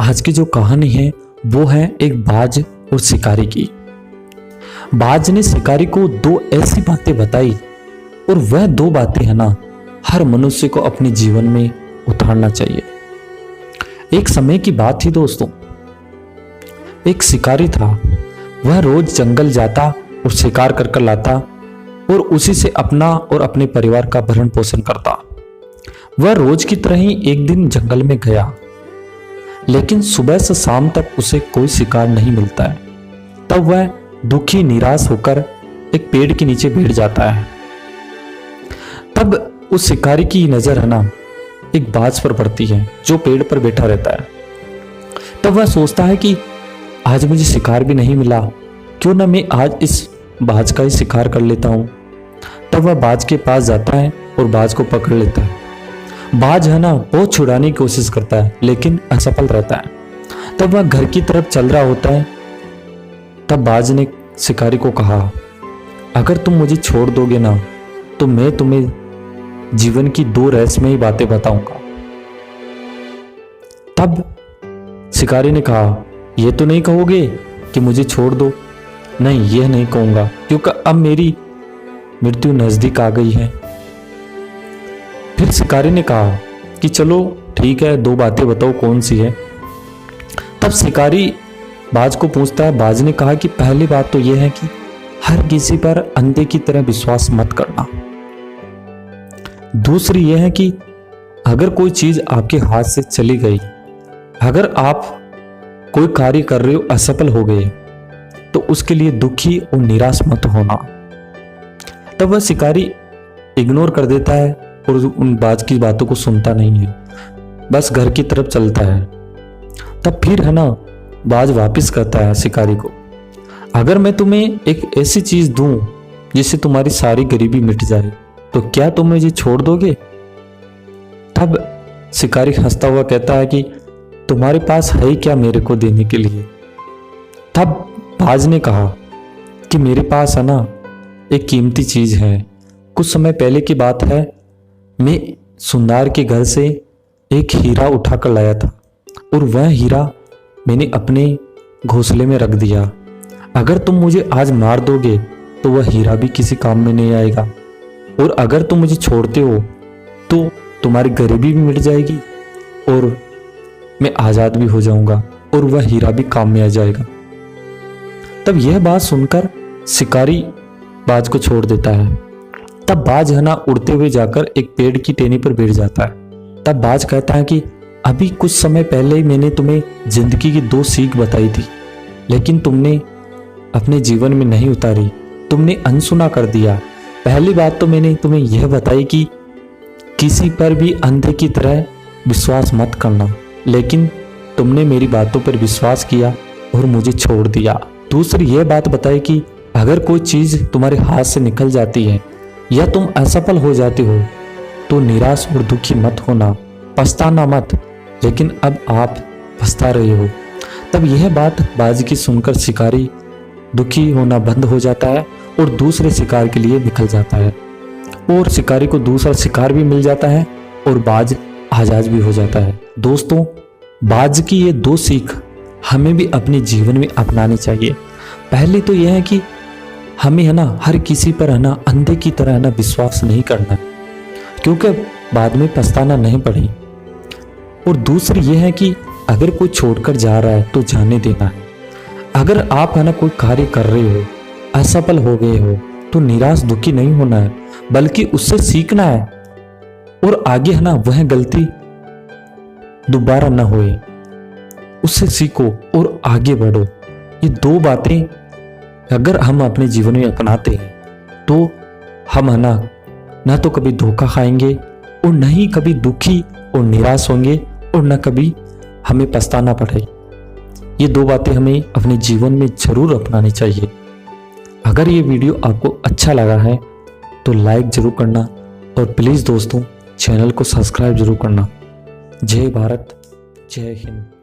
आज की जो कहानी है वो है एक बाज और शिकारी की। बाज ने शिकारी को दो ऐसी बातें बताई और वह दो बातें है ना हर मनुष्य को अपने जीवन में उतारना चाहिए। एक समय की बात थी दोस्तों, एक शिकारी था। वह रोज जंगल जाता और शिकार कर लाता और उसी से अपना और अपने परिवार का भरण पोषण करता। वह रोज की तरह ही एक दिन जंगल में गया, लेकिन सुबह से शाम तक उसे कोई शिकार नहीं मिलता है। तब वह दुखी निराश होकर एक पेड़ के नीचे बैठ जाता है। तब उस शिकारी की नजर है ना एक बाज पर पड़ती है जो पेड़ पर बैठा रहता है। तब वह सोचता है कि आज मुझे शिकार भी नहीं मिला, क्यों ना मैं आज इस बाज का ही शिकार कर लेता हूं। तब वह बाज के पास जाता है और बाज को पकड़ लेता है। बाज है ना बहुत छुड़ाने की कोशिश करता है लेकिन असफल रहता है। तब वह घर की तरफ चल रहा होता है। तब बाज ने शिकारी को कहा, अगर तुम मुझे छोड़ दोगे ना तो मैं तुम्हें जीवन की दो रहस्यमयी बातें बताऊंगा। तब शिकारी ने कहा, यह तो नहीं कहोगे कि मुझे छोड़ दो? नहीं, यह नहीं कहूंगा, क्योंकि अब मेरी मृत्यु नजदीक आ गई है। फिर शिकारी ने कहा कि चलो ठीक है, दो बातें बताओ कौन सी है। तब शिकारी बाज को पूछता है। बाज ने कहा कि पहली बात तो यह है कि हर किसी पर अंधे की तरह विश्वास मत करना। दूसरी यह है कि अगर कोई चीज आपके हाथ से चली गई, अगर आप कोई कार्य कर रहे हो असफल हो गए, तो उसके लिए दुखी और निराश मत होना। तब वह शिकारी इग्नोर कर देता है और उन बाज की बातों को सुनता नहीं है, बस घर की तरफ चलता है। तब फिर है ना बाज वापस कहता है शिकारी को, अगर मैं तुम्हें एक ऐसी चीज दूं जिससे तुम्हारी सारी गरीबी मिट जाए तो क्या तुम मुझे छोड़ दोगे? तब शिकारी हंसता हुआ कहता है कि तुम्हारे पास है क्या मेरे को देने के लिए? तब बाज ने कहा कि मेरे पास है ना एक कीमती चीज है। कुछ समय पहले की बात है, मैं सुंदर के घर से एक हीरा उठाकर लाया था और वह हीरा मैंने अपने घोंसले में रख दिया। अगर तुम मुझे आज मार दोगे तो वह हीरा भी किसी काम में नहीं आएगा, और अगर तुम मुझे छोड़ते हो तो तुम्हारी गरीबी भी मिट जाएगी और मैं आजाद भी हो जाऊंगा और वह हीरा भी काम में आ जाएगा। तब यह बात सुनकर शिकारी बाज को छोड़ देता है। तब बाज है ना उड़ते हुए जाकर एक पेड़ की टहनी पर बैठ जाता है। तब बाज कहता है कि अभी कुछ समय पहले ही मैंने तुम्हें जिंदगी की दो सीख बताई थी, लेकिन तुमने अपने जीवन में नहीं उतारी, तुमने अनसुना कर दिया। पहली बात तो मैंने तुम्हें यह बताई कि किसी पर भी अंधे की तरह विश्वास मत करना, लेकिन तुमने मेरी बातों पर विश्वास किया और मुझे छोड़ दिया। दूसरी यह बात बताई कि अगर कोई चीज तुम्हारे हाथ से निकल जाती है या तुम असफल हो जाते हो तो निराश और दुखी मत होना, पछताना मत, लेकिन अब आप पछता रहे हो। तब यह बात बाज की सुनकर शिकारी दुखी होना बंद हो जाता है और दूसरे शिकार के लिए निकल जाता है, और शिकारी को दूसरा शिकार भी मिल जाता है और बाज आजाद भी हो जाता है। दोस्तों, बाज की ये दो सीख हमें भी अपने जीवन में अपनानी चाहिए। पहले तो यह है कि हमें है ना हर किसी पर है ना अंधे की तरह है ना विश्वास नहीं करना, क्योंकि बाद में पछताना नहीं पड़े। और दूसरी यह है कि अगर कोई छोड़कर जा रहा है तो जाने देना है। अगर आप है ना कोई कार्य कर रहे हो, असफल हो गए हो, तो निराश दुखी नहीं होना है, बल्कि उससे सीखना है और आगे है ना वह गलती दोबारा ना होए, उससे सीखो और आगे बढ़ो। ये दो बातें अगर हम अपने जीवन में अपनाते हैं तो हम है ना तो कभी धोखा खाएंगे और न ही कभी दुखी और निराश होंगे और न कभी हमें पछताना पड़े। ये दो बातें हमें अपने जीवन में जरूर अपनानी चाहिए। अगर ये वीडियो आपको अच्छा लगा है तो लाइक जरूर करना और प्लीज़ दोस्तों चैनल को सब्सक्राइब जरूर करना। जय भारत, जय हिंद।